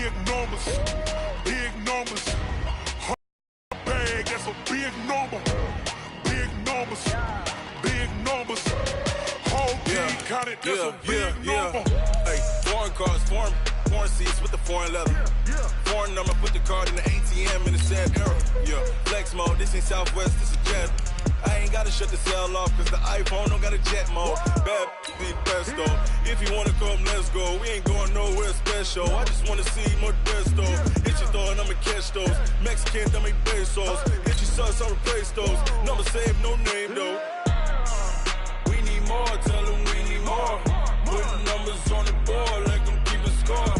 big numbers. Big numbers. Bag, that's a big number. Big numbers. Big numbers. Whole team counted, that's a big number. Hey, foreign cars, foreign seats with the foreign leather. Foreign number, put the card in the ATM in the sad era. Yeah, flex mode, this ain't Southwest, this is Jet. I ain't gotta shut the cell off, cause the iPhone don't got a jet mode. Bad be pesto. If you wanna come, let's go. We ain't going nowhere special. I just wanna see more desto. Hit your throw and I'ma catch those. Mexican, dame pesos. Hit your sauce, I'll replace those. Number save, no name though. We need more, tell them we need more. Putting numbers on the board like I'm keeping score.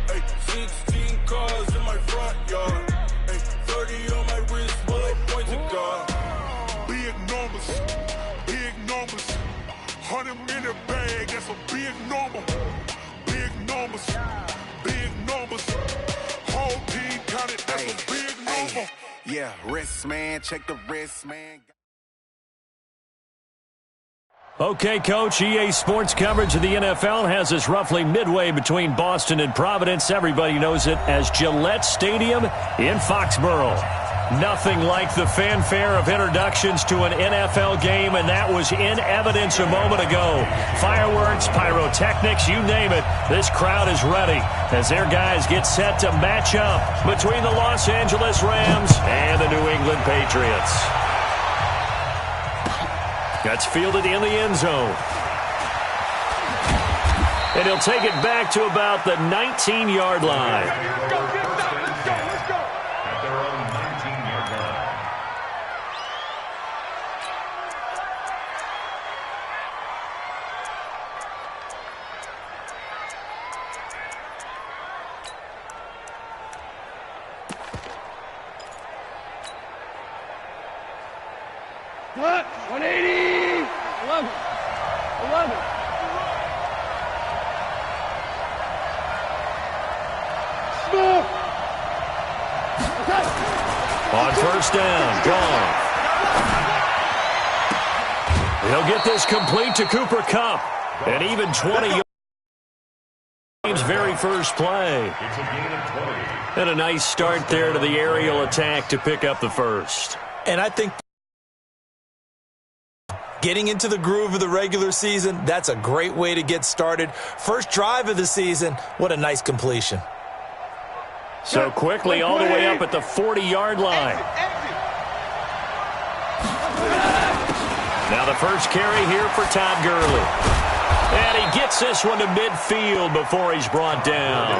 Hey, 16 cars in my front yard. Hey, 30 on my wrist, bullet points of God. Big numbers, big numbers. 100 minute bag, that's a big number. Big numbers, big numbers. Whole team counted, that's a big number. Yeah, wrist man, check the wrist man. Okay, Coach, EA Sports coverage of the NFL has us roughly midway between Boston and Providence. Everybody knows it as Gillette Stadium in Foxborough. Nothing like the fanfare of introductions to an NFL game, and that was in evidence a moment ago. Fireworks, pyrotechnics, you name it. This crowd is ready as their guys get set to match up between the Los Angeles Rams and the New England Patriots. That's fielded in the end zone. And he'll take it back to about the 19-yard line. Let's go. At their own 19-yard line. What? 180! 11. Smooth! On first down, gone. He'll get this complete to Cooper Kupp. And even 20 yards, very first play. It's a gain of 20. And a nice start there to the aerial attack to pick up the first. And I think getting into the groove of the regular season, that's a great way to get started. First drive of the season, what a nice completion. So quickly all the way up at the 40-yard line. Now the first carry here for Todd Gurley. And he gets this one to midfield before he's brought down.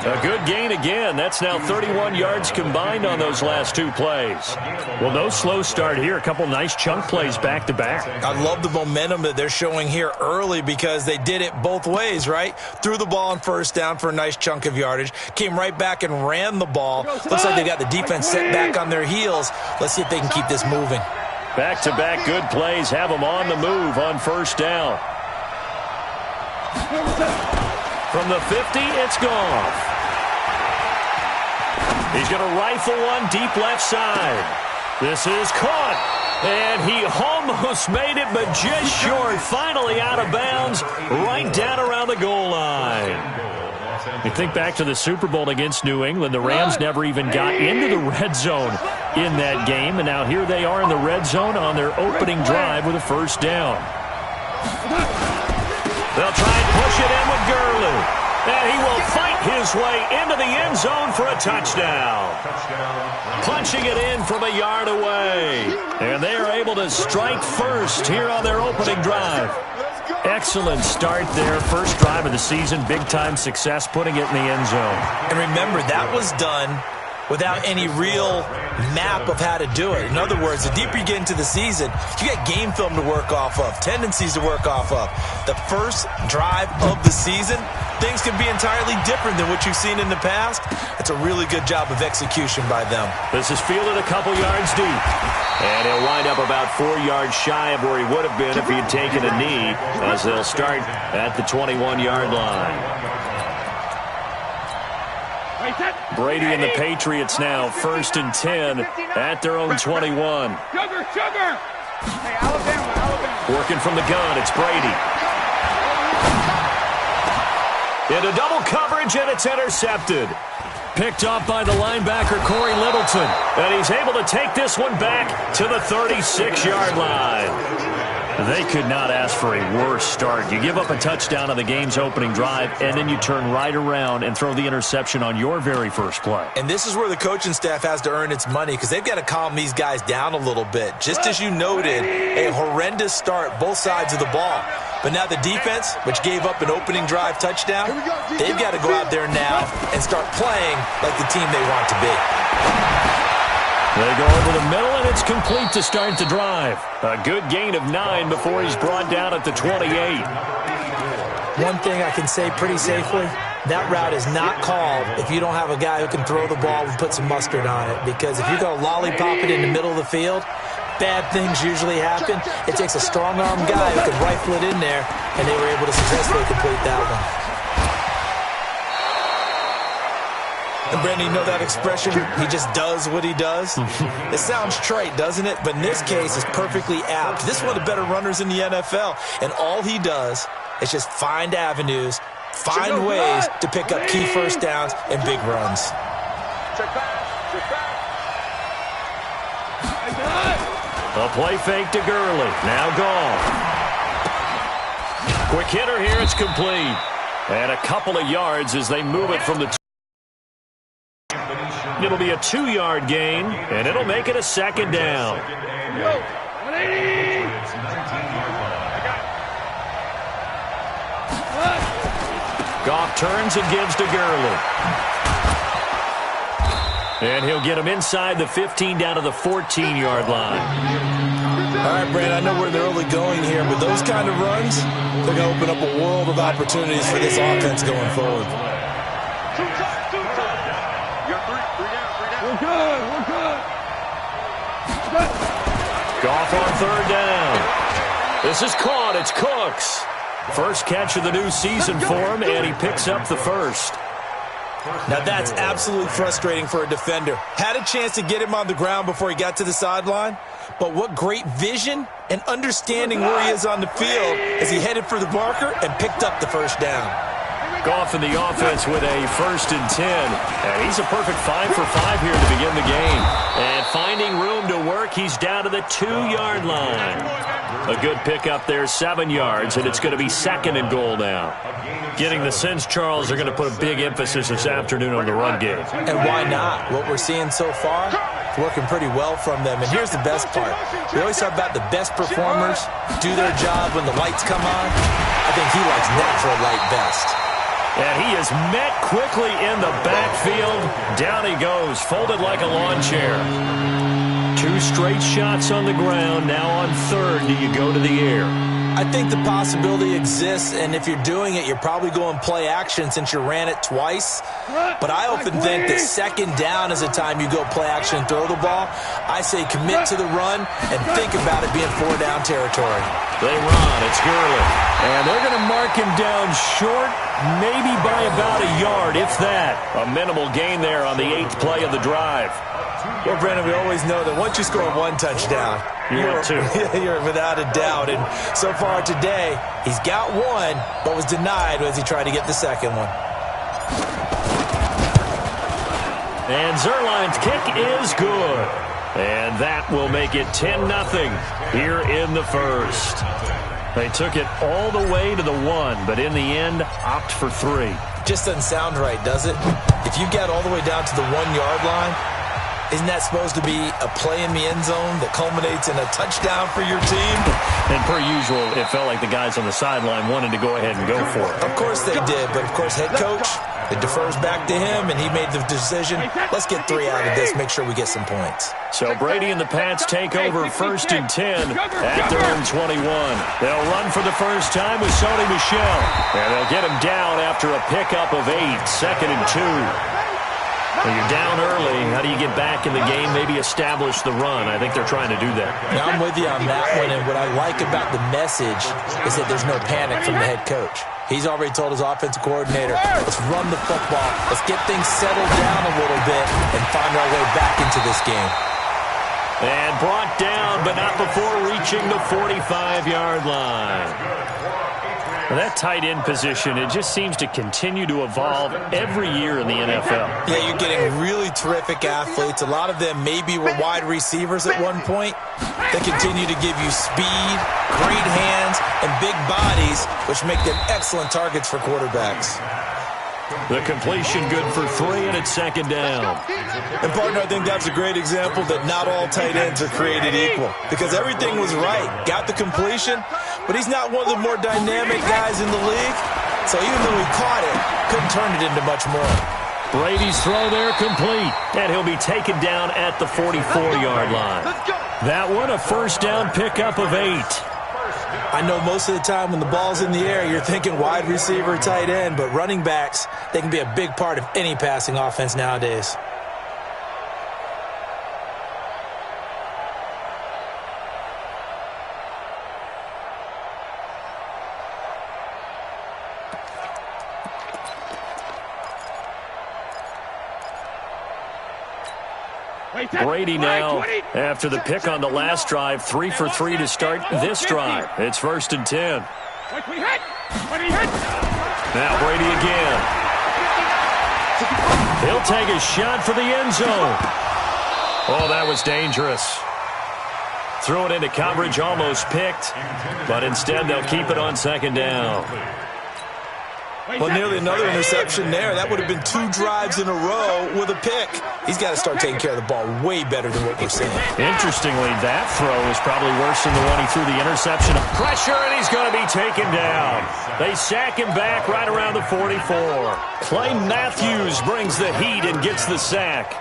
A good gain again. That's now 31 yards combined on those last two plays. Well, no slow start here. A couple nice chunk plays back-to-back. I love the momentum that they're showing here early because they did it both ways, right? Threw the ball on first down for a nice chunk of yardage. Came right back and ran the ball. Looks like they got the defense set back on their heels. Let's see if they can keep this moving. Back-to-back good plays have them on the move on first down. From the 50, it's gone. He's going to rifle one deep left side. This is caught. And he almost made it, but just short. Finally out of bounds, right down around the goal line. You think back to the Super Bowl against New England. The Rams never even got into the red zone in that game. And now here they are in the red zone on their opening drive with a first down. They'll try and push it in with Gurley. And he will fight his way into the end zone for a touchdown. Punching it in from a yard away. And they are able to strike first here on their opening drive. Excellent start there. First drive of the season. Big-time success putting it in the end zone. And remember, that was done without any real map of how to do it. In other words, the deeper you get into the season, you got game film to work off of, tendencies to work off of. The first drive of the season, things can be entirely different than what you've seen in the past. It's a really good job of execution by them. This is fielded a couple yards deep. And he'll wind up about 4 yards shy of where he would have been if he had taken a knee, as they'll start at the 21-yard line. Brady and the Patriots now first and 10 at their own 21. Sugar! Hey, Alabama. Working from the gun, it's Brady. Into double coverage, and it's intercepted. Picked off by the linebacker, Corey Littleton. And he's able to take this one back to the 36-yard line. They could not ask for a worse start. You give up a touchdown on the game's opening drive, and then you turn right around and throw the interception on your very first play. And this is where the coaching staff has to earn its money because they've got to calm these guys down a little bit. Just as you noted, a horrendous start, both sides of the ball. But now the defense, which gave up an opening drive touchdown, they've got to go out there now and start playing like the team they want to be. They go over the middle, and it's complete to start the drive. A good gain of 9 before he's brought down at the 28. One thing I can say pretty safely, that route is not called if you don't have a guy who can throw the ball and put some mustard on it. Because if you're going to lollipop it in the middle of the field, bad things usually happen. It takes a strong-arm guy who can rifle it in there, and they were able to successfully complete that one. And Brandon, you know that expression, he just does what he does? It sounds trite, doesn't it? But in this case, it's perfectly apt. This is one of the better runners in the NFL, and all he does is just find avenues, find ways to pick up key first downs and big runs. A play fake to Gurley. Now gone. Quick hitter here. It's complete. And a couple of yards as they move it from the It'll be a 2-yard gain, and it'll make it a second down. Goff turns and gives to Gurley. And he'll get him inside the 15 down to the 14-yard line. All right, Brandon, I know we're in the early going here, but those kind of runs, they're going to open up a world of opportunities for this offense going forward. We're good. Goff on third down. This is caught. It's Cooks. First catch of the new season for him, and he picks up the first. Now that's absolutely frustrating for a defender. Had a chance to get him on the ground before he got to the sideline, but what great vision and understanding where he is on the field as he headed for the marker and picked up the first down. Goff in the offense with a 1st and 10. And he's a perfect 5 for 5 here to begin the game. And finding room to work, he's down to the 2-yard line. A good pickup there, 7 yards, and it's going to be 2nd and goal now. Getting the sense, Charles, they're going to put a big emphasis this afternoon on the run game. And why not? What we're seeing so far, working pretty well from them. And here's the best part. We always talk about the best performers do their job when the lights come on. I think he likes natural light best. And he is met quickly in the backfield. Down he goes, folded like a lawn chair. 2 straight shots on the ground. Now on third, do you go to the air? I think the possibility exists, and if you're doing it, you're probably going play action since you ran it twice. But I often think that second down is the time you go play action and throw the ball. I say commit to the run and think about it being 4-down territory. They run. It's Gurley. And they're going to mark him down short, maybe by about a yard, if that. A minimal gain there on the 8th play of the drive. Well, Brandon, we always know that once you score 1 touchdown, you're without a doubt. And so far today, he's got 1, but was denied as he tried to get the second one. And Zerline's kick is good. And that will make it 10-0 here in the first. They took it all the way to the 1, but in the end, opt for 3. Just doesn't sound right, does it? If you get all the way down to the 1-yard line, isn't that supposed to be a play in the end zone that culminates in a touchdown for your team? And per usual, it felt like the guys on the sideline wanted to go ahead and go for it. Of course they did, but of course head coach, it defers back to him, and he made the decision, let's get 3 out of this, make sure we get some points. So Brady and the Pats take over 1st and 10 at their own 21. They'll run for the first time with Sony Michel. And they'll get him down after a pickup of 8, 2nd and 2. Well, you're down early. How do you get back in the game, maybe establish the run? I think they're trying to do that. Now, I'm with you on that one, and what I like about the message is that there's no panic from the head coach. He's already told his offensive coordinator, let's run the football, let's get things settled down a little bit and find our way back into this game. And brought down, but not before reaching the 45-yard line. Well, that tight end position, it just seems to continue to evolve every year in the NFL. Yeah, you're getting really terrific athletes. A lot of them maybe were wide receivers at one point. They continue to give you speed, great hands, and big bodies, which make them excellent targets for quarterbacks. The completion good for 3, and it's second down. And, partner, I think that's a great example that not all tight ends are created equal, because everything was right. Got the completion, but he's not one of the more dynamic guys in the league. So even though he caught it, couldn't turn it into much more. Brady's throw there complete, and he'll be taken down at the 44-yard line. That one, a first down pickup of 8. I know most of the time when the ball's in the air, you're thinking wide receiver, tight end, but running backs, they can be a big part of any passing offense nowadays. Brady now, after the pick on the last drive, 3 for 3 to start this drive. It's 1st and 10. Now Brady again. He'll take a shot for the end zone. Oh, that was dangerous. Threw it into coverage, almost picked, but instead they'll keep it on second down. Well, nearly another interception there. That would have been 2 drives in a row with a pick. He's got to start taking care of the ball way better than what we're seeing. Interestingly, that throw is probably worse than the one he threw the interception. Pressure, and he's going to be taken down. They sack him back right around the 44. Clay Matthews brings the heat and gets the sack.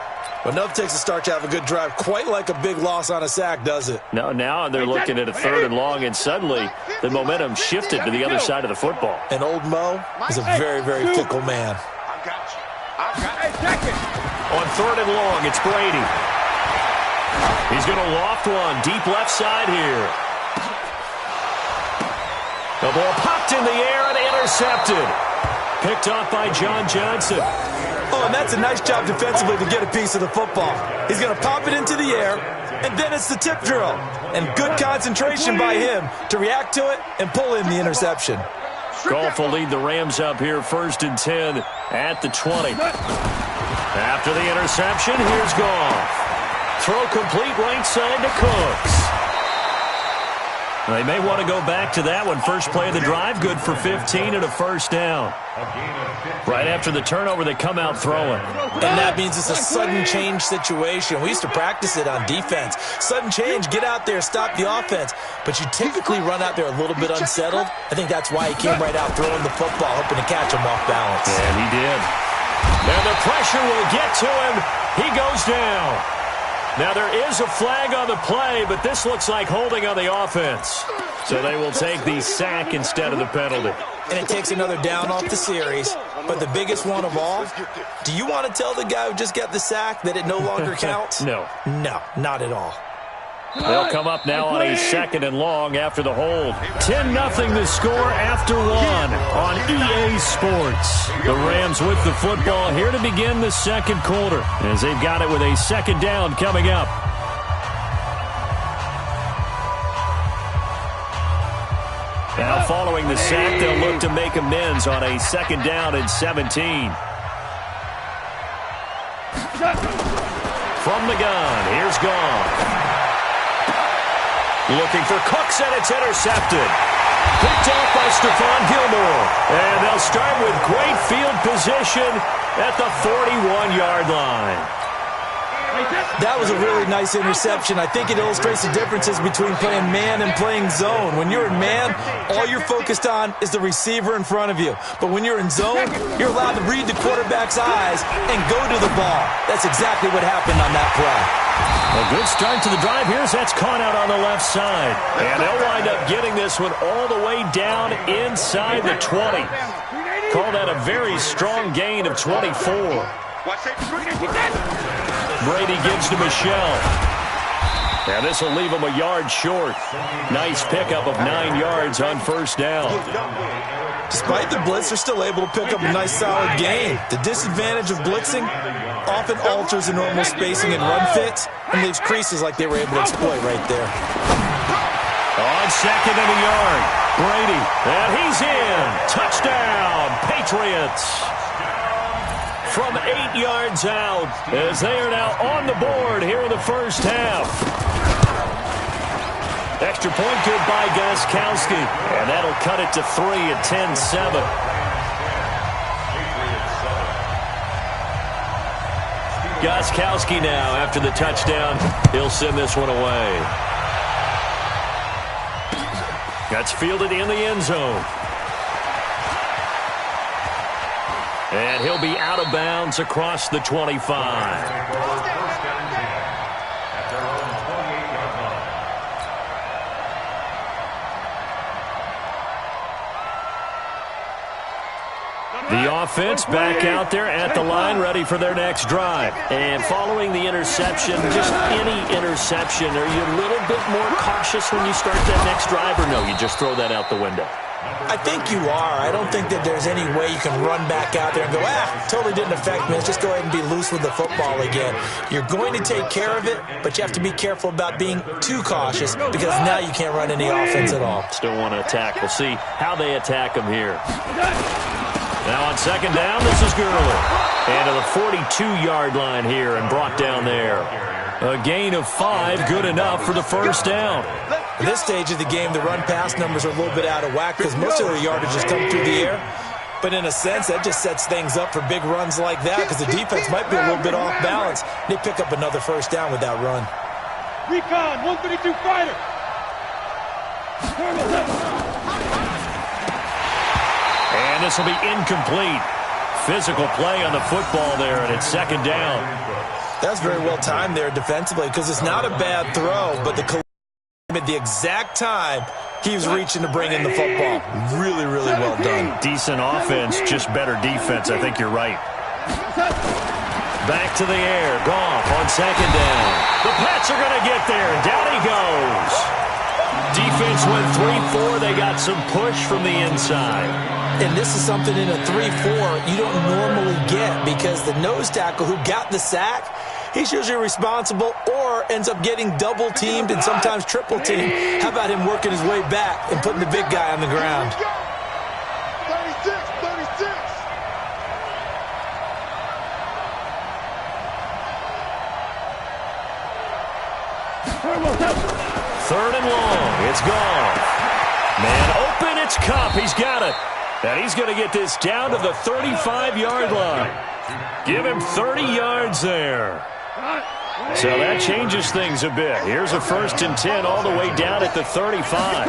But enough takes a start to have a good drive. Quite like a big loss on a sack, does it? No, now they're looking at a 3rd and long, and suddenly the momentum shifted to the other side of the football. And old Mo is a very, very fickle man. On 3rd and long, it's Brady. He's going to loft one deep left side here. The ball popped in the air and intercepted. Picked off by John Johnson. Oh, and that's a nice job defensively to get a piece of the football. He's going to pop it into the air, and then it's the tip drill. And good concentration by him to react to it and pull in the interception. Goff will lead the Rams up here 1st and 10 at the 20. After the interception, here's Goff. Throw complete right side to Cooks. They may want to go back to that one. First play of the drive, good for 15 and a first down. Right after the turnover, they come out throwing. And that means it's a sudden change situation. We used to practice it on defense. Sudden change, get out there, stop the offense. But you typically run out there a little bit unsettled. I think that's why he came right out throwing the football, hoping to catch him off balance. And he did. And the pressure will get to him. He goes down. Now, there is a flag on the play, but this looks like holding on the offense. So they will take the sack instead of the penalty. And it takes another down off the series. But the biggest one of all, do you want to tell the guy who just got the sack that it no longer counts? No. No, not at all. They'll come up now on a 2nd and long after the hold. 10-0 the score after 1 on EA Sports. The Rams with the football here to begin the second quarter, as they've got it with a second down coming up. Now following the sack, they'll look to make amends on a 2nd down and 17. From the gun, here's Goff. Looking for Cooks, and it's intercepted. Picked off by Stephon Gilmore. And they'll start with great field position at the 41-yard line. That was a really nice interception. I think it illustrates the differences between playing man and playing zone. When you're in man, all you're focused on is the receiver in front of you. But when you're in zone, you're allowed to read the quarterback's eyes and go to the ball. That's exactly what happened on that play. A good start to the drive here as that's caught out on the left side. And they'll wind up getting this one all the way down inside the 20. Call that a very strong gain of 24. Brady gives to Michelle. And this will leave him a yard short. Nice pickup of 9 yards on first down. Despite the blitz, they're still able to pick up a nice solid gain. The disadvantage of blitzing often alters the normal spacing and run fits and leaves creases like they were able to exploit right there. On 2nd and a yard. Brady, and he's in. Touchdown, Patriots. From 8 yards out, as they are now on the board here in the first half. Extra point good by Gostkowski, and that'll cut it to 3 at 10-7. Gostkowski now, after the touchdown, he'll send this one away. That's fielded in the end zone. And he'll be out of bounds across the 25. The offense back out there at the line, ready for their next drive. And following the interception, just any interception, are you a little bit more cautious when you start that next drive, or no, you just throw that out the window? I think you are. I don't think that there's any way you can run back out there and go, totally didn't affect me. Let's just go ahead and be loose with the football again. You're going to take care of it, but you have to be careful about being too cautious because now you can't run any offense at all. Still want to attack. We'll see how they attack them here. Now on second down, this is Gurley. And to the 42-yard line here and brought down there. A gain of 5, good enough for the first down. At this stage of the game, the run-pass numbers are a little bit out of whack because most of their yardage has come through the air. But in a sense, that just sets things up for big runs like that because the defense might be a little bit off balance. They pick up another first down with that run. Recon, 132 fighter. And this will be incomplete. Physical play on the football there, and it's second down. That's very well timed there defensively because it's not a bad throw, but at the exact time he was reaching to bring in the football. Really, really well done. Decent offense, just better defense. I think you're right. Back to the air. Goff on second down. The Pats are going to get there. Down he goes. Defense went 3-4. They got some push from the inside. And this is something in a 3-4 you don't normally get because the nose tackle who got the sack, he's usually responsible or ends up getting double-teamed and sometimes triple-teamed. How about him working his way back and putting the big guy on the ground? 36. Third and long. It's gone. Man open. It's Kupp. He's got it. And he's going to get this down to the 35-yard line. Give him 30 yards there. So that changes things a bit. Here's a 1st and 10 all the way down at the 35.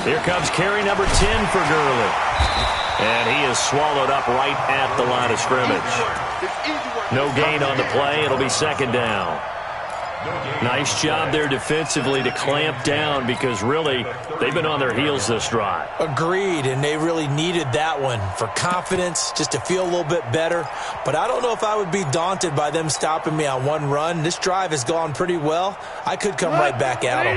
Here comes carry number 10 for Gurley. And he is swallowed up right at the line of scrimmage. No gain on the play. It'll be second down. Nice job there defensively to clamp down because really they've been on their heels this drive. Agreed, and they really needed that one for confidence, just to feel a little bit better. But I don't know if I would be daunted by them stopping me on one run. This drive has gone pretty well. I could come right back at them.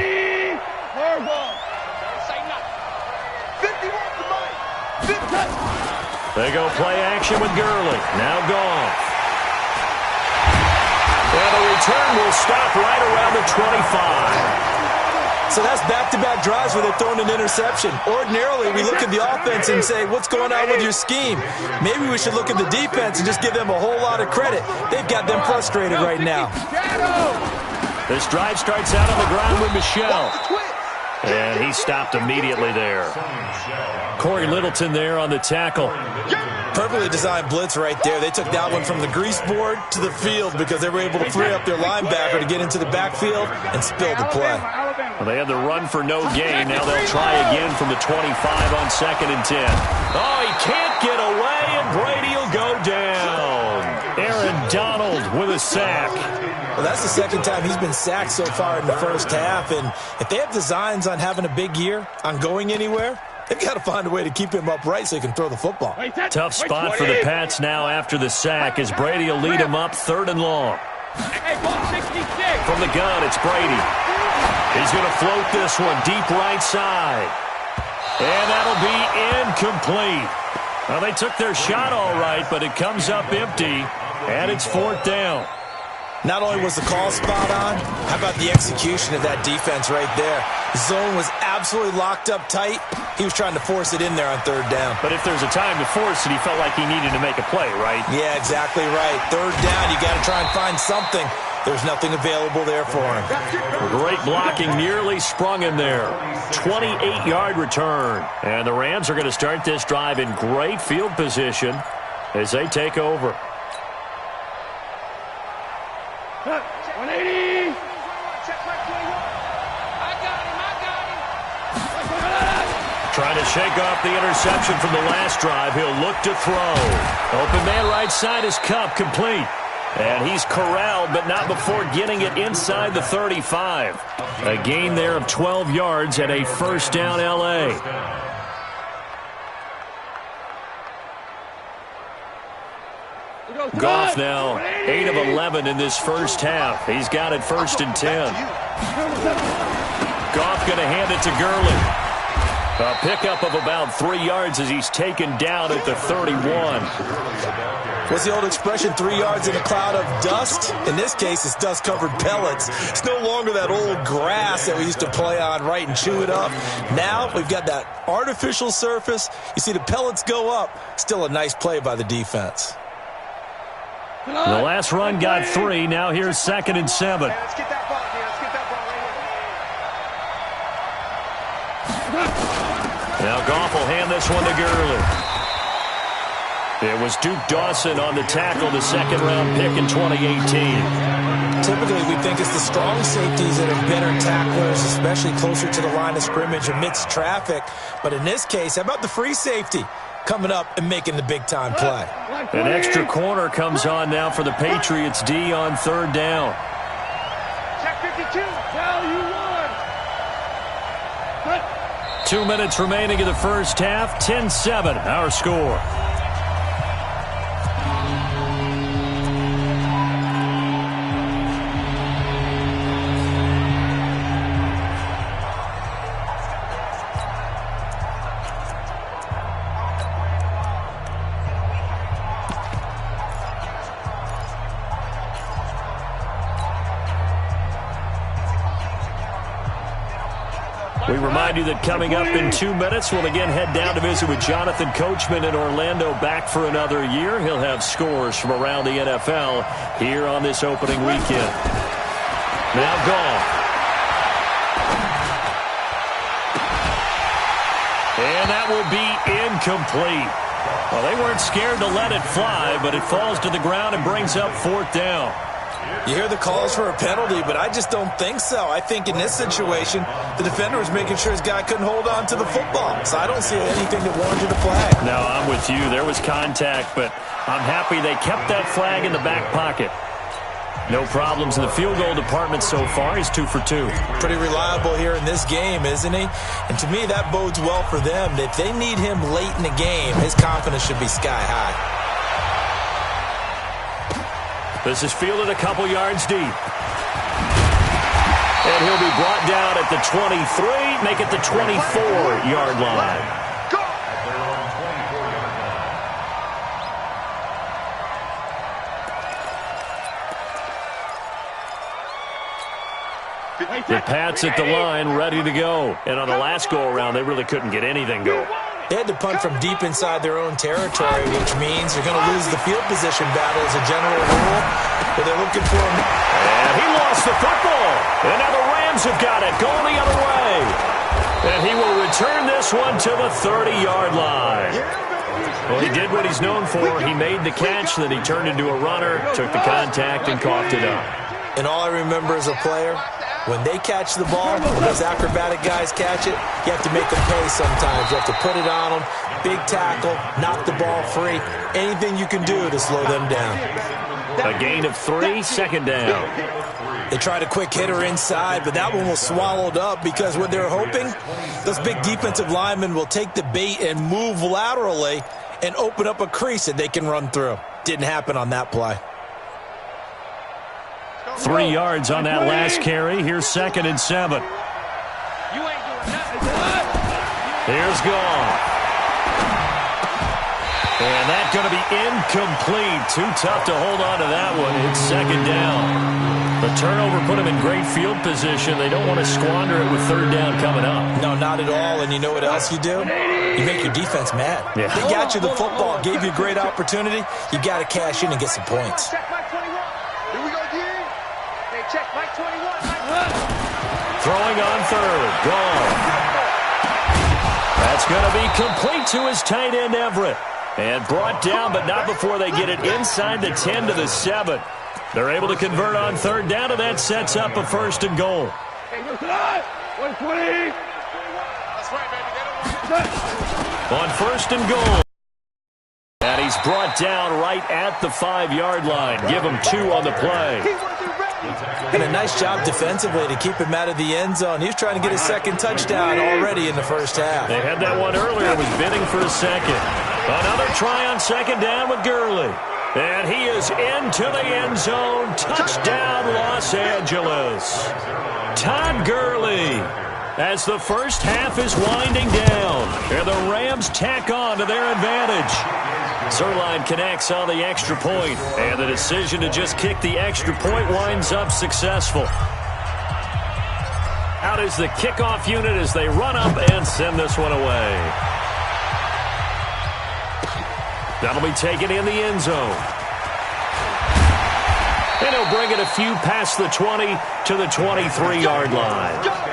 They go play action with Gurley. Now Goff. And the return will stop right around the 25. So that's back-to-back drives where they're throwing an interception. Ordinarily, we look at the offense and say, what's going on with your scheme? Maybe we should look at the defense and just give them a whole lot of credit. They've got them frustrated right now. This drive starts out on the ground with Michel. And he stopped immediately there. Corey Littleton there on the tackle. Perfectly designed blitz right there. They took that one from the grease board to the field because they were able to free up their linebacker to get into the backfield and spill the play. Well, they had the run for no gain. Now they'll try again from the 25 on 2nd and 10. Oh, he can't get away, and Brady will go down. Aaron Donald with a sack. Well, that's the second time he's been sacked so far in the first half, and if they have designs on having a big year, on going anywhere, they've got to find a way to keep him upright so he can throw the football. Tough spot for the Pats now after the sack as Brady will lead him up 3rd and long. From the gun, it's Brady. He's going to float this one deep right side. And that'll be incomplete. Well, they took their shot all right, but it comes up empty, and it's 4th down. Not only was the call spot on, how about the execution of that defense right there? The zone was absolutely locked up tight. He was trying to force it in there on third down. But if there's a time to force it, he felt like he needed to make a play, right? Yeah, exactly right. Third down, you got to try and find something. There's nothing available there for him. Great blocking, nearly sprung him there. 28-yard return. And the Rams are going to start this drive in great field position as they take over. 180. Trying to shake off the interception from the last drive. He'll look to throw. Open man right side is Cup, complete. And he's corralled, but not before getting it inside the 35. A gain there of 12 yards and a first down L.A. Goff now 8 of 11 in this first half. He's got it 1st and 10. Goff going to hand it to Gurley. A pickup of about 3 yards as he's taken down at the 31. What's the old expression, 3 yards in a cloud of dust? In this case, it's dust-covered pellets. It's no longer that old grass that we used to play on, right, and chew it up. Now we've got that artificial surface. You see the pellets go up. Still a nice play by the defense. The last run got 3. Now here's 2nd and 7. Let's get that ball here. Let's get that ball right here. Now Goff will hand this one to Gurley. It was Duke Dawson on the tackle, the 2nd-round pick in 2018. Typically, we think it's the strong safeties that are better tacklers, especially closer to the line of scrimmage amidst traffic. But in this case, how about the free safety coming up and making the big-time play? An extra corner comes on now for the Patriots D on 3rd down. Check 52. Now you won. 2 minutes remaining in the first half. 10-7, our score. We remind you that coming up in 2 minutes, we'll again head down to visit with Jonathan Coachman in Orlando, back for another year. He'll have scores from around the NFL here on this opening weekend. Now Goff. And that will be incomplete. Well, they weren't scared to let it fly, but it falls to the ground and brings up 4th down. You hear the calls for a penalty, but I just don't think so. I think in this situation, the defender was making sure his guy couldn't hold on to the football. So I don't see anything that warranted a flag. No, I'm with you. There was contact, but I'm happy they kept that flag in the back pocket. No problems in the field goal department so far. He's 2 for 2. Pretty reliable here in this game, isn't he? And to me, that bodes well for them. If they need him late in the game, his confidence should be sky high. This is fielded a couple yards deep. And he'll be brought down at the 23, make it the 24-yard line. The Pats at the line, ready to go. And on the last go-around, they really couldn't get anything going. They had to punt from deep inside their own territory, which means they're going to lose the field position battle as a general rule, but they're looking for him. And he lost the football. And now the Rams have got it, going the other way. And he will return this one to the 30-yard line. Well, he did what he's known for. He made the catch, then he turned into a runner, took the contact, and coughed it up. And all I remember as a player, when they catch the ball, when those acrobatic guys catch it, you have to make them pay sometimes. You have to put it on them, big tackle, knock the ball free. Anything you can do to slow them down. A gain of 3, 2nd down. They tried a quick hitter inside, but that one was swallowed up because what they're hoping, those big defensive linemen will take the bait and move laterally and open up a crease that they can run through. Didn't happen on that play. 3 yards on that last carry. Here's 2nd and 7. Here's Goff. And that's going to be incomplete. Too tough to hold on to that one. It's second down. The turnover put them in great field position. They don't want to squander it with third down coming up. No, not at all. And you know what else you do? You make your defense mad. Yeah. They got you the football, gave you a great opportunity. You got to cash in and get some points. Check Mike 21. Here we go, D. They check Mike 21. Throwing on third. Gone. That's going to be complete to his tight end, Everett. And brought down, but not before they get it inside the 10 to the 7. They're able to convert on third down, and that sets up a first and goal. 120. That's right, baby. On first and goal. And he's brought down right at the 5-yard line. Give him 2 on the play. And a nice job defensively to keep him out of the end zone. He was trying to get his second touchdown already in the first half. They had that one earlier, was bidding for a second. Another try on second down with Gurley. And he is into the end zone. Touchdown, Los Angeles. Todd Gurley, as the first half is winding down. And the Rams tack on to their advantage. Zerline connects on the extra point, and the decision to just kick the extra point winds up successful. Out is the kickoff unit as they run up and send this one away. That'll be taken in the end zone. And he'll bring it a few past the 20 to the 23-yard line.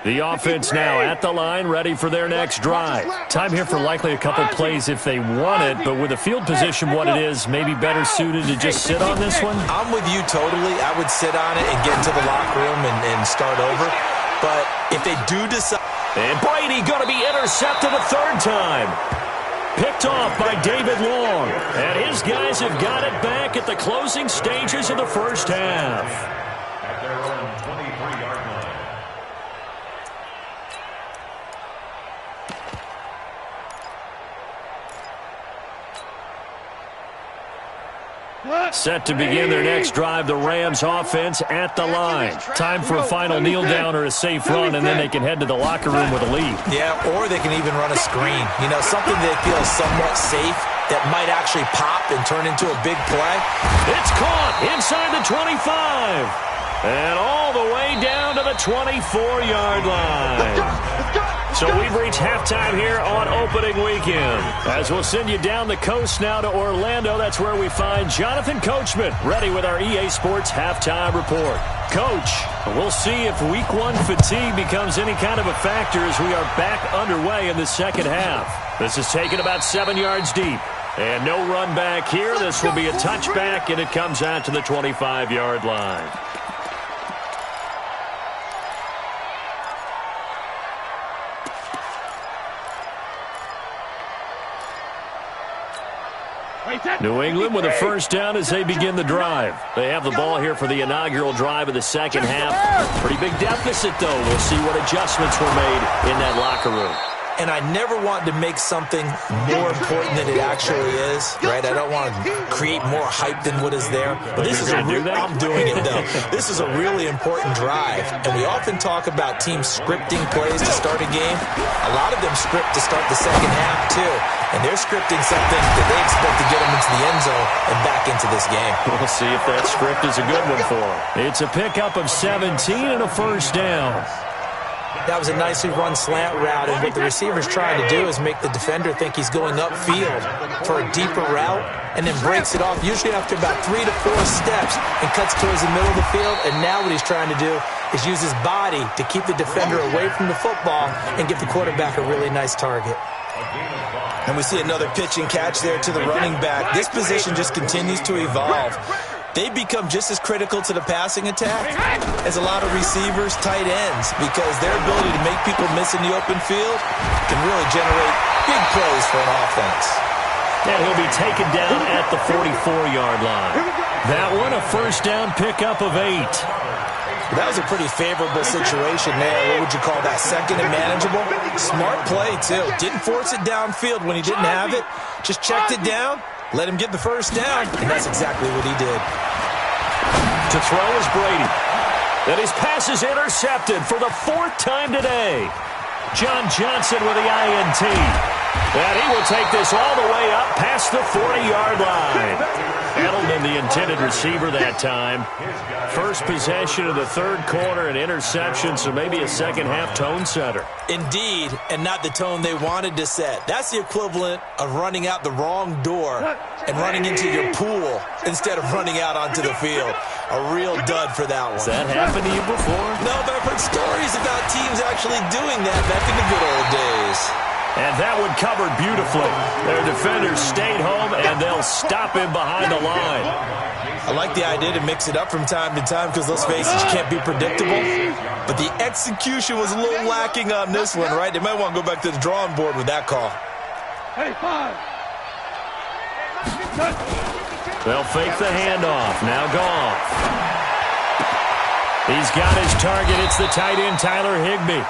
The offense now at the line, ready for their next drive. Time here for likely a couple plays if they want it, but with the field position what it is, maybe better suited to just sit on this one? I'm with you totally. I would sit on it and get into the locker room and start over. But if they do decide... And Brady going to be intercepted a third time. Picked off by David Long. And his guys have got it back at the closing stages of the first half. At their own 23-yard line. Set to begin their next drive, the Rams offense at the line. Time for a final kneel down or a safe run, and then they can head to the locker room with a lead. Yeah, or they can even run a screen. You know, something they feel somewhat safe that might actually pop and turn into a big play. It's caught inside the 25. And all the way down to the 24-yard line. So we've reached halftime here on opening weekend. As we'll send you down the coast now to Orlando, that's where we find Jonathan Coachman, ready with our EA Sports halftime report. Coach, we'll see if week 1 fatigue becomes any kind of a factor as we are back underway in the second half. This is taken about 7 yards deep. And no run back here. This will be a touchback, and it comes out to the 25-yard line. New England with a first down as they begin the drive. They have the ball here for the inaugural drive of the second half. Pretty big deficit, though. We'll see what adjustments were made in that locker room. And I never want to make something more important than it actually is, right? I don't want to create more hype than what is there. But this is I'm doing it, though. This is a really important drive. And we often talk about teams scripting plays to start a game. A lot of them script to start the second half, too. And they're scripting something that they expect to get them into the end zone and back into this game. We'll see if that script is a good one for them. It's a pickup of 17 and a first down. That was a nicely run slant route, and what the receiver's trying to do is make the defender think he's going upfield for a deeper route, and then breaks it off, usually after about 3 to 4 steps, and cuts towards the middle of the field. And now what he's trying to do is use his body to keep the defender away from the football and give the quarterback a really nice target. And we see another pitch and catch there to the running back. This position just continues to evolve. They become just as critical to the passing attack as a lot of receivers, tight ends, because their ability to make people miss in the open field can really generate big plays for an offense. And he'll be taken down at the 44-yard line. That one, a first down pickup of 8. That was a pretty favorable situation there. What would you call that? Second and manageable? Smart play, too. Didn't force it downfield when he didn't have it. Just checked it down, let him get the first down, and that's exactly what he did. To throw is Brady. And his pass is intercepted for the 4th time today. John Johnson with the INT. And he will take this all the way up past the 40-yard line. Edelman, the intended receiver that time. First possession of the 3rd quarter, an interception, so maybe a second-half tone setter. Indeed, and not the tone they wanted to set. That's the equivalent of running out the wrong door and running into your pool instead of running out onto the field. A real dud for that one. Has that happened to you before? No, but I've heard stories about teams actually doing that back in the good old days. And that one covered beautifully. Their defenders stayed home, and they'll stop him behind the line. I like the idea to mix it up from time to time because, let's face it, you can't be predictable. But the execution was a little lacking on this one, right? They might want to go back to the drawing board with that call. Hey, 5. They'll fake the handoff. Now Goff. He's got his target. It's the tight end, Tyler Higbee.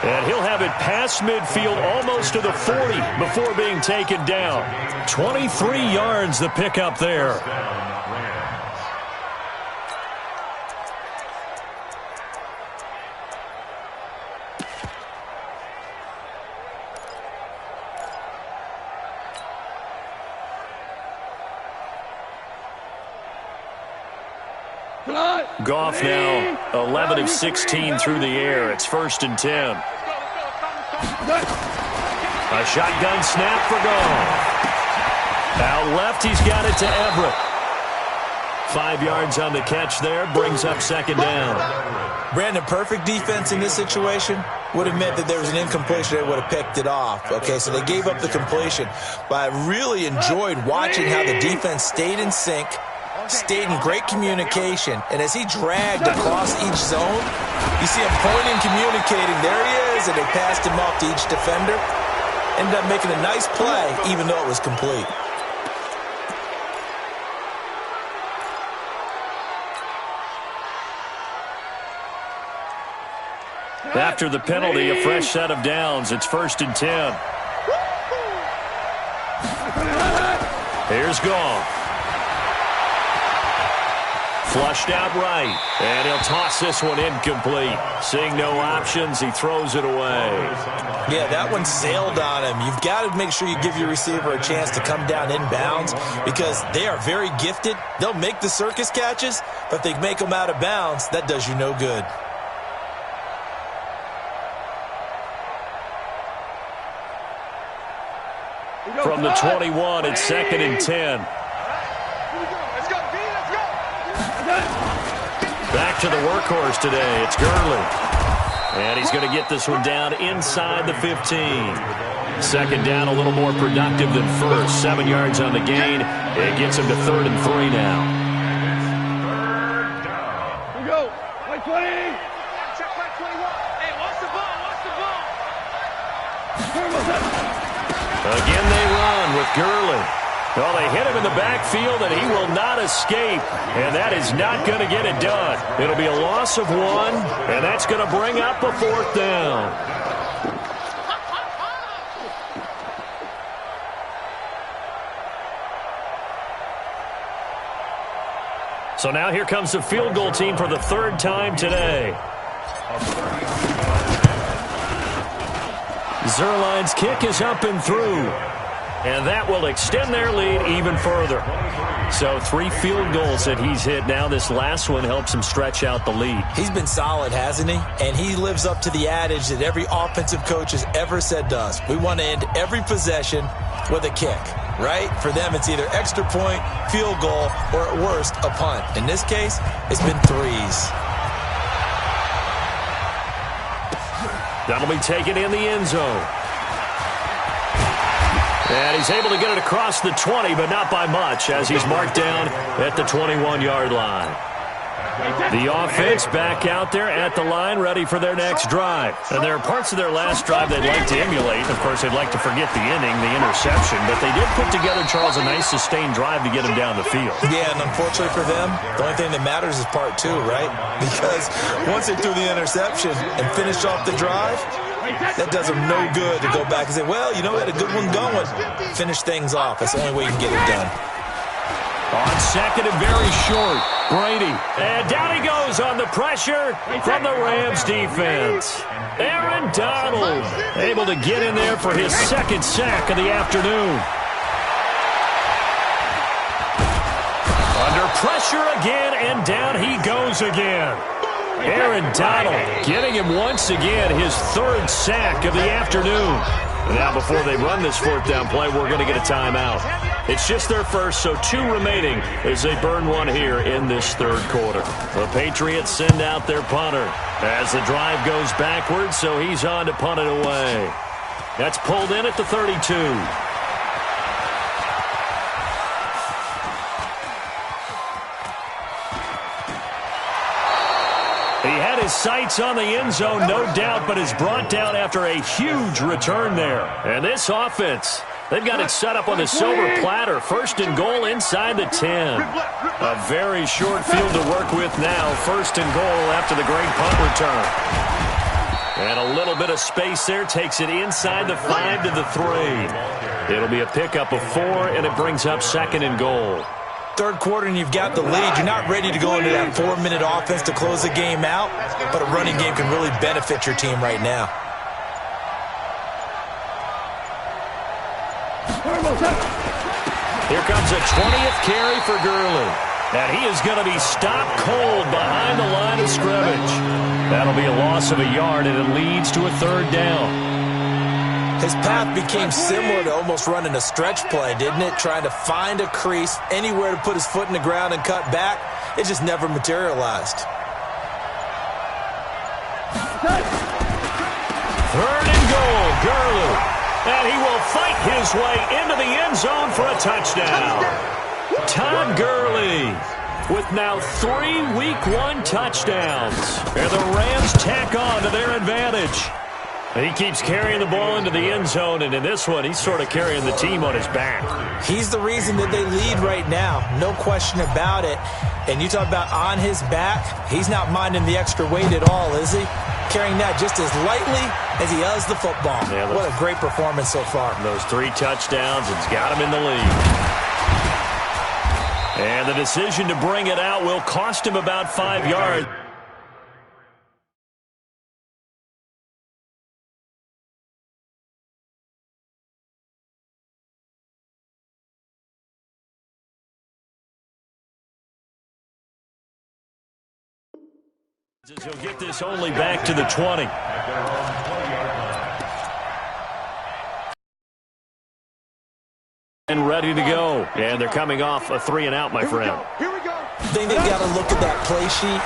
And he'll have it past midfield almost to the 40 before being taken down. 23 yards the pickup there. Goff now 11 of 16 through the air. It's 1st and 10. A shotgun snap for Goff. Out left, he's got it to Everett. 5 yards on the catch there, brings up 2nd down. Brandon, perfect defense in this situation would have meant that there was an incompletion. They would have picked it off. Okay, so they gave up the completion. But I really enjoyed watching how the defense stayed in sync, stayed in great communication, and as he dragged across each zone, you see him pointing, communicating. There he is, and they passed him off to each defender. Ended up making a nice play, even though it was complete. After the penalty, a fresh set of downs. It's 1st and 10. Here's Goff. Flushed out right, and he'll toss this one incomplete. Seeing no options, he throws it away. Yeah, that one sailed on him. You've got to make sure you give your receiver a chance to come down inbounds because they are very gifted. They'll make the circus catches, but if they make them out of bounds, that does you no good. From the 21, it's 2nd and 10. Back to the workhorse today. It's Gurley. And he's going to get this one down inside the 15. 2nd down, a little more productive than first. 7 yards on the gain. It gets him to 3rd and 3 now. Here we go. Play 20. Check play 21. Hey, watch the ball. Watch the ball. Again, they run with Gurley. Well, they hit him in the backfield, and he will not escape. And that is not going to get it done. It'll be a loss of 1, and that's going to bring up a 4th down. So now here comes the field goal team for the 3rd time today. Zerline's kick is up and through. And that will extend their lead even further. So 3 field goals that he's hit now. This last one helps him stretch out the lead. He's been solid, hasn't he? And he lives up to the adage that every offensive coach has ever said to us. We want to end every possession with a kick, right? For them, it's either extra point, field goal, or at worst, a punt. In this case, it's been 3s. That'll be taken in the end zone. And he's able to get it across the 20, but not by much, as he's marked down at the 21-yard line. The offense back out there at the line, ready for their next drive. And there are parts of their last drive they'd like to emulate. Of course, they'd like to forget the inning, the interception, but they did put together, Charles, a nice sustained drive to get him down the field. Yeah, and unfortunately for them, the only thing that matters is part two, right? Because once they threw the interception and finished off the drive, that does them no good to go back and say, well, you know, we had a good one going. Finish things off. That's the only way you can get it done. On second and very short, Brady. And down he goes on the pressure from the Rams defense. Aaron Donald able to get in there for his second sack of the afternoon. Under pressure again, and down he goes again. Aaron Donald getting him once again his third sack of the afternoon. Now, before they run this fourth down play, we're going to get a timeout. It's just their first, so 2 remaining as they burn one here in this third quarter. The Patriots send out their punter as the drive goes backwards, so he's on to punt it away. That's pulled in at the 32. He had his sights on the end zone, no doubt, but is brought down after a huge return there. And this offense, they've got it set up on the silver platter. First and goal inside the 10. A very short field to work with now. First and goal after the great punt return. And a little bit of space there. Takes it inside the 5 to the 3. It'll be a pickup of 4, and it brings up second and goal. Third quarter and you've got the lead. You're not ready to go into that 4-minute offense to close the game out, but a running game can really benefit your team right now. Here comes a 20th carry for Gurley. And he is going to be stopped cold behind the line of scrimmage. That'll be a loss of a yard, and it leads to a third down. His path became similar to almost running a stretch play, didn't it? Trying to find a crease, anywhere to put his foot in the ground and cut back. It just never materialized. Third and goal, Gurley. And he will fight his way into the end zone for a touchdown. Todd Gurley with now 3 Week 1 touchdowns. And the Rams tack on to their advantage. He keeps carrying the ball into the end zone, and in this one, he's sort of carrying the team on his back. He's the reason that they lead right now, no question about it. And you talk about on his back, he's not minding the extra weight at all, is he? Carrying that just as lightly as he does the football. Yeah, what a great performance so far. Those 3 touchdowns, it's got him in the lead. And the decision to bring it out will cost him about 5 yards. He'll get this only back to the 20. And ready to go. And they're coming off a 3-and-out, my friend. Here we go. I think they've got to look at that play sheet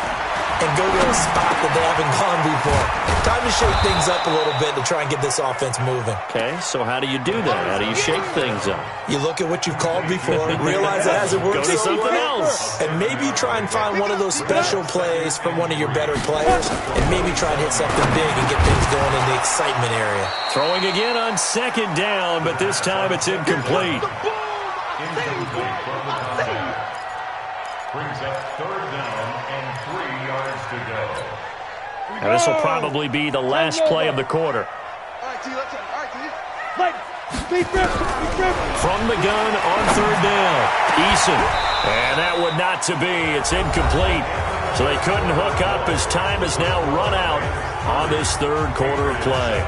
and go to a spot that they haven't gone before. Time to shake things up a little bit to try and get this offense moving. Okay, so how do you do that? How do you shake things up? You look at what you've called before, realize it hasn't worked Go to so something well, else. and maybe you try and find one of those special plays from one of your better players, and maybe try and hit something big and get things going in the excitement area. Throwing again on second down, but this time it's incomplete. Brings up third down and 3 yards to go. And this will probably be the last play of the quarter. From the gun on third down, Eason. And that would not to be. It's incomplete. So they couldn't hook up as time has now run out on this third quarter of play.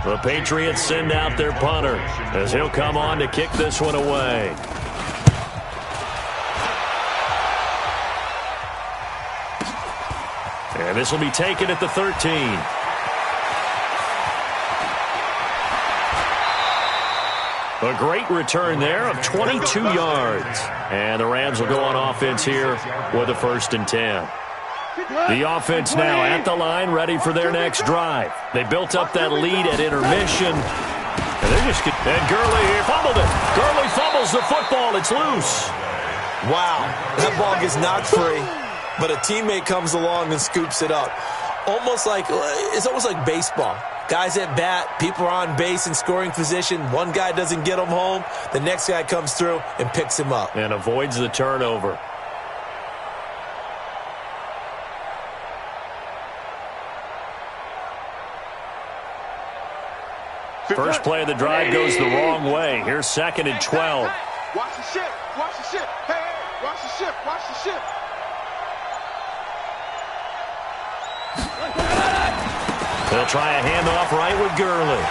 The Patriots send out their punter as he'll come on to kick this one away. And this will be taken at the 13. A great return there of 22 yards. And the Rams will go on offense here with a 1st and 10. The offense now at the line, ready for their next drive. They built up that lead at intermission. And Gurley here fumbled it. Gurley fumbles the football. It's loose. Wow, that ball gets knocked free, but a teammate comes along and scoops it up. It's almost like baseball. Guys at bat, people are on base in scoring position. One guy doesn't get him home. The next guy comes through and picks him up. And avoids the turnover. First play of the drive goes the wrong way. Here's 2nd and 12. Watch the ship. Watch the ship. Hey, watch the ship. Watch the ship. They'll try a handoff right with Gurley.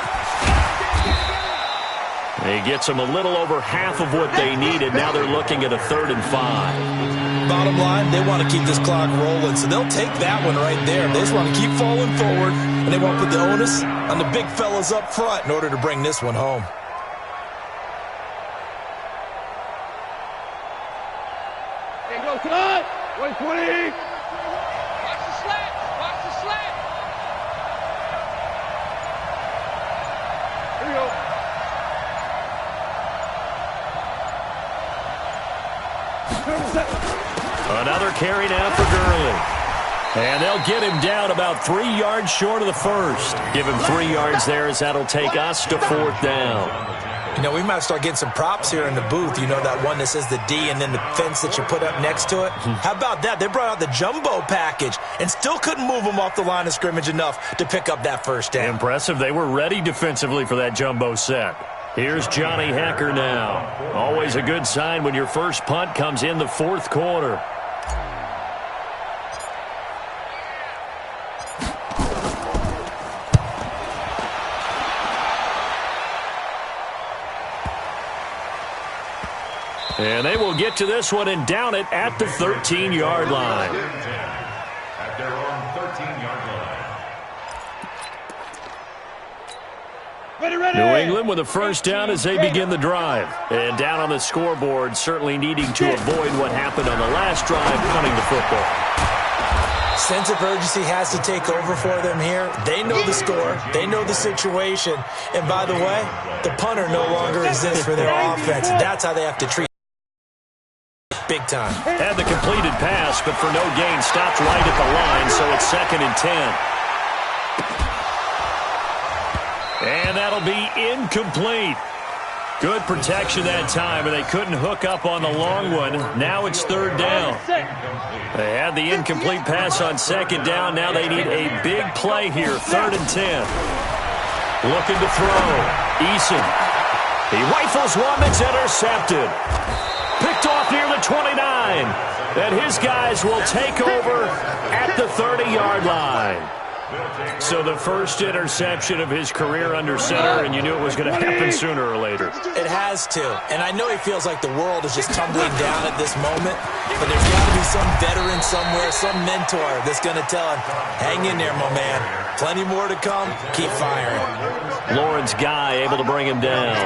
He gets them a little over half of what they needed. Now they're looking at a 3rd and 5. Bottom line, they want to keep this clock rolling, so they'll take that one right there. They just want to keep falling forward, and they want to put the onus on the big fellas up front in order to bring this one home. Hey, go, cut! 120! Watch the slant! Watch the slant! Here we go. Another carry now for Gurley. And they'll get him down about 3 yards short of the first. Give him 3 yards there as that'll take us to 4th down. You know, we might start getting some props here in the booth. You know, that one that says the D and then the fence that you put up next to it? How about that? They brought out the jumbo package and still couldn't move them off the line of scrimmage enough to pick up that first down. Impressive. They were ready defensively for that jumbo set. Here's Johnny Hecker now. Always a good sign when your first punt comes in the 4th quarter. And they will get to this one and down it at the 13-yard line. At their own 13-yard line. New England with a first down as they begin the drive. And down on the scoreboard, certainly needing to avoid what happened on the last drive, punting the football. Sense of urgency has to take over for them here. They know the score. They know the situation. And by the way, the punter no longer exists for their offense. That's how they have to treat big time. Had the completed pass, but for no gain, stopped right at the line, so it's 2nd and 10. And that'll be incomplete. Good protection that time, and they couldn't hook up on the long one. Now it's 3rd down. They had the incomplete pass on 2nd down. Now they need a big play here, 3rd and 10. Looking to throw. Eason. He rifles one that's intercepted. Picked off near the 29. And his guys will take over at the 30-yard line. So the first interception of his career under center, and you knew it was going to happen sooner or later. It has to. And I know he feels like the world is just tumbling down at this moment, but there's got to be some veteran somewhere, some mentor that's going to tell him, hang in there, my man. Plenty more to come. Keep firing. Lawrence Guy able to bring him down.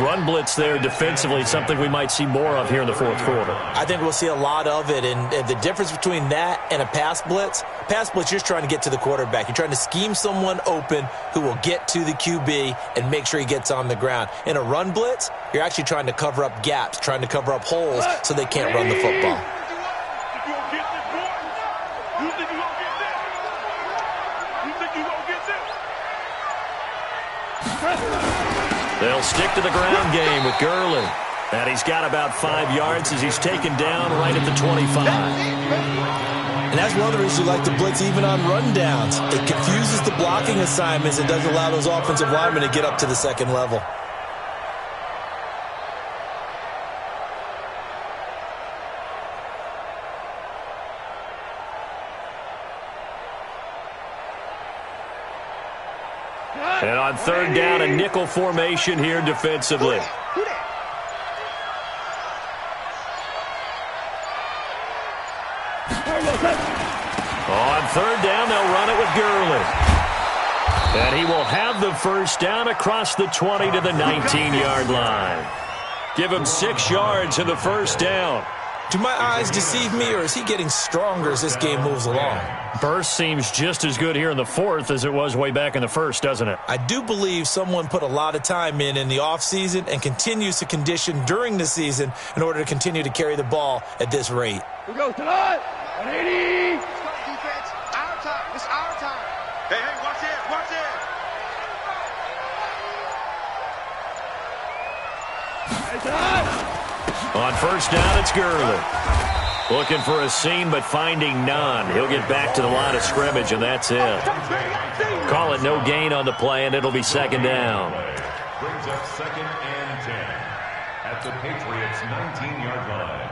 Run blitz there defensively, something we might see more of here in the 4th quarter. I think we'll see a lot of it, and the difference between that and a pass blitz, you're just trying to get to the quarterback. You're trying to scheme someone open who will get to the QB and make sure he gets on the ground. In a run blitz, you're actually trying to cover up gaps, trying to cover up holes so they can't run the football. They'll stick to the ground game with Gurley. And he's got about 5 yards as he's taken down right at the 25. And that's one of the reasons you like to blitz even on rundowns. It confuses the blocking assignments and doesn't allow those offensive linemen to get up to the 2nd level. And on 3rd down, a nickel formation here defensively. On 3rd down, they'll run it with Gurley. And he will have the first down across the 20 to the 19-yard line. Give him 6 yards in the first down. Do my eyes deceive me, or is he getting stronger as this game moves along? Burst seems just as good here in the fourth as it was way back in the first, doesn't it? I do believe someone put a lot of time in the offseason and continues to condition during the season in order to continue to carry the ball at this rate. We go tonight. 180. Defense, our time. It's our time. Hey, watch it, watch it. Hey, tonight. On first down, it's Gurley. Looking for a seam, but finding none. He'll get back to the line of scrimmage, and that's it. Call it no gain on the play, and it'll be second down. Brings up 2nd and 10 at the Patriots' 19-yard line.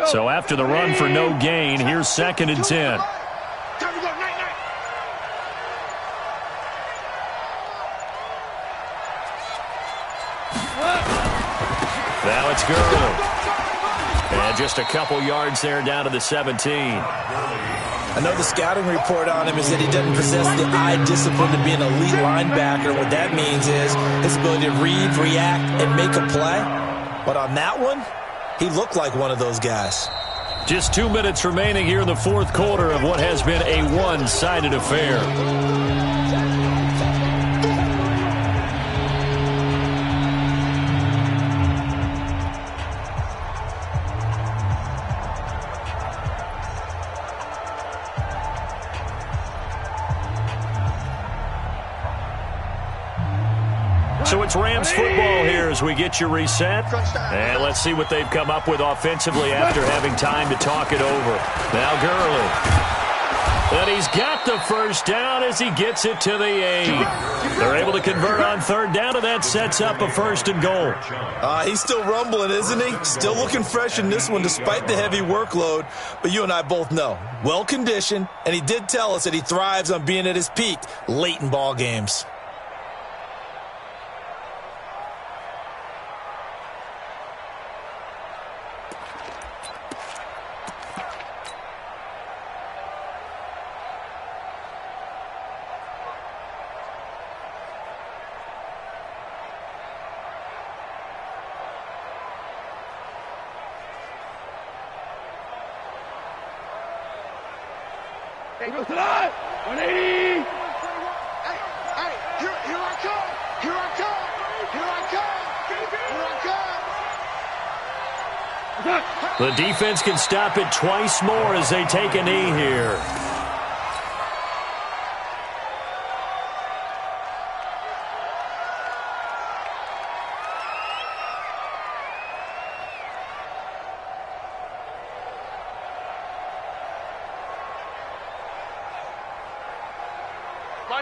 So after the run for no gain, here's 2nd and 10. Time to go, night. Now it's Gurley. And just a couple yards there down to the 17. I know the scouting report on him is that he doesn't possess the eye discipline to be an elite linebacker. What that means is his ability to read, react, and make a play. But on that one, he looked like one of those guys. Just 2 minutes remaining here in the fourth quarter of what has been a one-sided affair. So it's Rams football here as we get you reset. And let's see what they've come up with offensively after having time to talk it over. Now Gurley. And he's got the first down as he gets it to the 8. They're able to convert on third down, and that sets up a 1st and goal. He's still rumbling, isn't he? Still looking fresh in this one despite the heavy workload. But you and I both know, well-conditioned, and he did tell us that he thrives on being at his peak late in ball games. Hey, go tonight. 180. Hey, here I come. Here I come. Here I come. Here I come. The defense can stop it twice more as they take a knee here.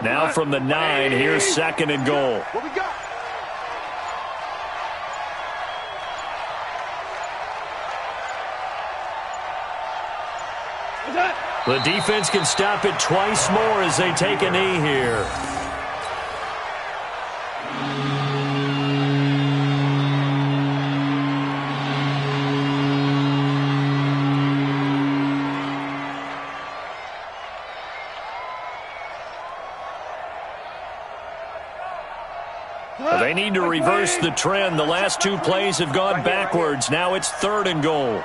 Now from the 9, here's 2nd and goal. What we got? The defense can stop it twice more as they take a knee here. They need to reverse the trend. The last 2 plays have gone backwards. Now it's 3rd and goal.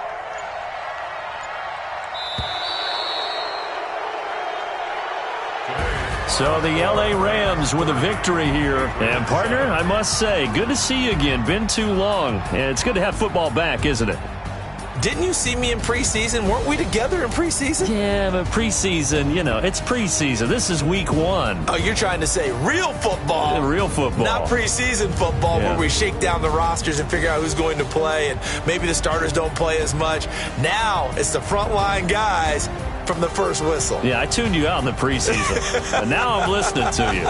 So the L.A. Rams with a victory here. And, partner, I must say, good to see you again. Been too long. And it's good to have football back, isn't it? Didn't you see me in preseason? Weren't we together in preseason? Yeah, but preseason, it's preseason. This is week 1. Oh, you're trying to say real football. Real football. Not preseason football where we shake down the rosters and figure out who's going to play, and maybe the starters don't play as much. Now it's the frontline guys from the first whistle. Yeah, I tuned you out in the preseason. And now I'm listening to you.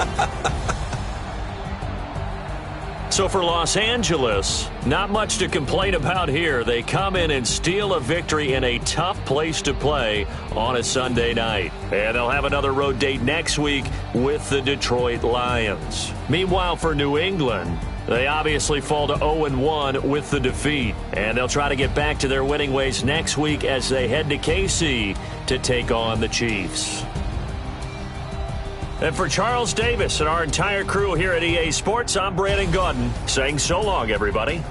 So for Los Angeles, not much to complain about here. They come in and steal a victory in a tough place to play on a Sunday night. And they'll have another road date next week with the Detroit Lions. Meanwhile, for New England, They obviously fall to 0-1 with the defeat, and they'll try to get back to their winning ways next week as they head to KC to take on the Chiefs. And for Charles Davis and our entire crew here at EA Sports, I'm Brandon Gaudin saying so long, everybody.